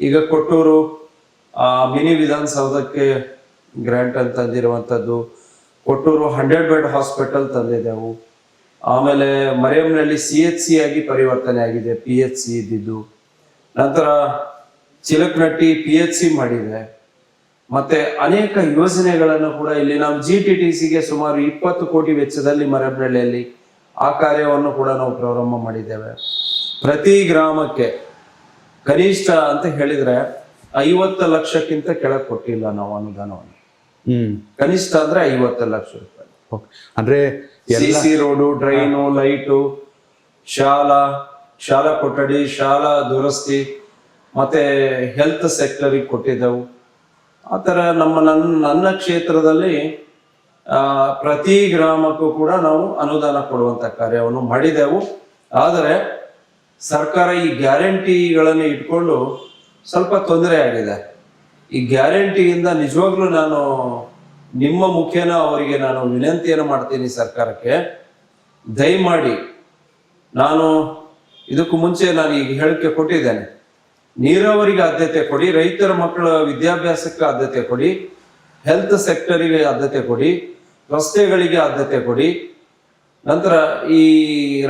ಈಗ ಕೊಟ್ಟೂರು ಮಿನಿ ವಿಧಾನಸೌಧಕ್ಕೆ ಗ್ರಾಂಟ್ ಅಂತ ತಂದಿರುವಂಥದ್ದು, ಕೊಟ್ಟೂರು 100 ಬೆಡ್ ಹಾಸ್ಪಿಟಲ್ ತಂದಿದ್ದೆವು. ಆಮೇಲೆ ಮರಿಯಂನಲ್ಲಿ CHC ಆಗಿ ಪರಿವರ್ತನೆ ಆಗಿದೆ, PHC ಇದ್ದಿದ್ದು. ನಂತರ ಚಿಲಕನಟ್ಟಿ PHC ಮಾಡಿದೆ. ಮತ್ತೆ ಅನೇಕ ಯೋಜನೆಗಳನ್ನು ಕೂಡ ಇಲ್ಲಿ ನಾವು GTTCಗೆ ಸುಮಾರು 20 ಕೋಟಿ ವೆಚ್ಚದಲ್ಲಿ ಮರಿಯಂನಹಳ್ಳಿಯಲ್ಲಿ ಆ ಕಾರ್ಯವನ್ನು ಕೂಡ ನಾವು ಪ್ರಾರಂಭ ಮಾಡಿದ್ದೇವೆ. ಪ್ರತಿ ಗ್ರಾಮಕ್ಕೆ ಕನಿಷ್ಠ ಅಂತ ಹೇಳಿದ್ರೆ 50 ಲಕ್ಷಕ್ಕಿಂತ ಕೆಳಗೆ ಕೊಟ್ಟಿಲ್ಲ ನಾವು ಅನುದಾನವನ್ನು. ಕನಿಷ್ಠ ಅಂದ್ರೆ 50 ಲಕ್ಷ ರೂಪಾಯಿ. ಅಂದ್ರೆ CC ರೋಡು, ಡ್ರೈನು, ಲೈಟು, ಶಾಲಾ ಕೊಠಡಿ, ಶಾಲಾ ದುರಸ್ತಿ, ಮತ್ತೆ ಹೆಲ್ತ್ ಸೆಕ್ಟರಿಗೆ ಕೊಟ್ಟಿದ್ದೆವು. ಆ ಥರ ನನ್ನ ಕ್ಷೇತ್ರದಲ್ಲಿ ಪ್ರತಿ ಗ್ರಾಮಕ್ಕೂ ಕೂಡ ನಾವು ಅನುದಾನ ಕೊಡುವಂತ ಕಾರ್ಯವನ್ನು ಮಾಡಿದೆವು. ಆದರೆ ಸರ್ಕಾರ ಈ ಗ್ಯಾರಂಟಿಗಳನ್ನು ಇಟ್ಕೊಂಡು ಸ್ವಲ್ಪ ತೊಂದರೆ ಆಗಿದೆ. ಈ ಗ್ಯಾರಂಟಿಯಿಂದ ನಿಜವಾಗ್ಲೂ ನಾನು ನಿಮ್ಮ ಮುಖೇನ ಅವರಿಗೆ ನಾನು ವಿನಂತಿಯನ್ನು ಮಾಡ್ತೀನಿ ಸರ್ಕಾರಕ್ಕೆ, ದಯಮಾಡಿ ನಾನು ಇದಕ್ಕೂ ಮುಂಚೆ ನಾನು ಈಗ ಹೇಳಿಕೆ ಕೊಟ್ಟಿದ್ದೇನೆ, ನೀರಾವರಿಗೆ ಆದ್ಯತೆ ಕೊಡಿ, ರೈತರ ಮಕ್ಕಳ ವಿದ್ಯಾಭ್ಯಾಸಕ್ಕೆ ಆದ್ಯತೆ ಕೊಡಿ, ಹೆಲ್ತ್ ಸೆಕ್ಟರಿಗೆ ಆದ್ಯತೆ ಕೊಡಿ, ರಸ್ತೆಗಳಿಗೆ ಆದ್ಯತೆ ಕೊಡಿ. ನಂತರ ಈ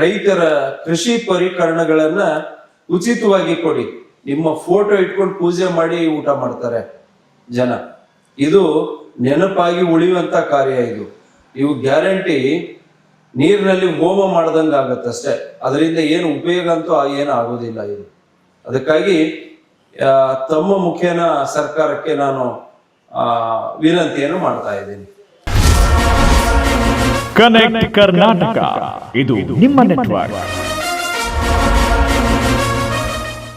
ರೈತರ ಕೃಷಿ ಪರಿಕರಣಗಳನ್ನ ಉಚಿತವಾಗಿ ಕೊಡಿ. ನಿಮ್ಮ ಫೋಟೋ ಇಟ್ಕೊಂಡು ಪೂಜೆ ಮಾಡಿ ಊಟ ಮಾಡ್ತಾರೆ ಜನ. ಇದು ನೆನಪಾಗಿ ಉಳಿಯುವಂತ ಕಾರ್ಯ. ಇವು ಗ್ಯಾರಂಟಿ ನೀರಿನಲ್ಲಿ ಹೋಮ ಮಾಡ್ದಂಗೆ ಆಗತ್ತಷ್ಟೇ, ಅದರಿಂದ ಏನು ಉಪಯೋಗ ಅಂತೂ ಏನು ಆಗೋದಿಲ್ಲ. ಇದು ಅದಕ್ಕಾಗಿ ತಮ್ಮ ಮುಖೇನ ಸರ್ಕಾರಕ್ಕೆ ನಾನು ವಿನಂತಿಯನ್ನು ಮಾಡ್ತಾ ಇದ್ದೀನಿ. ಕನೆಕ್ಟ್ ಕರ್ನಾಟಕ, ಇದು ನಿಮ್ಮ ನೆಟ್ವರ್ಕ್.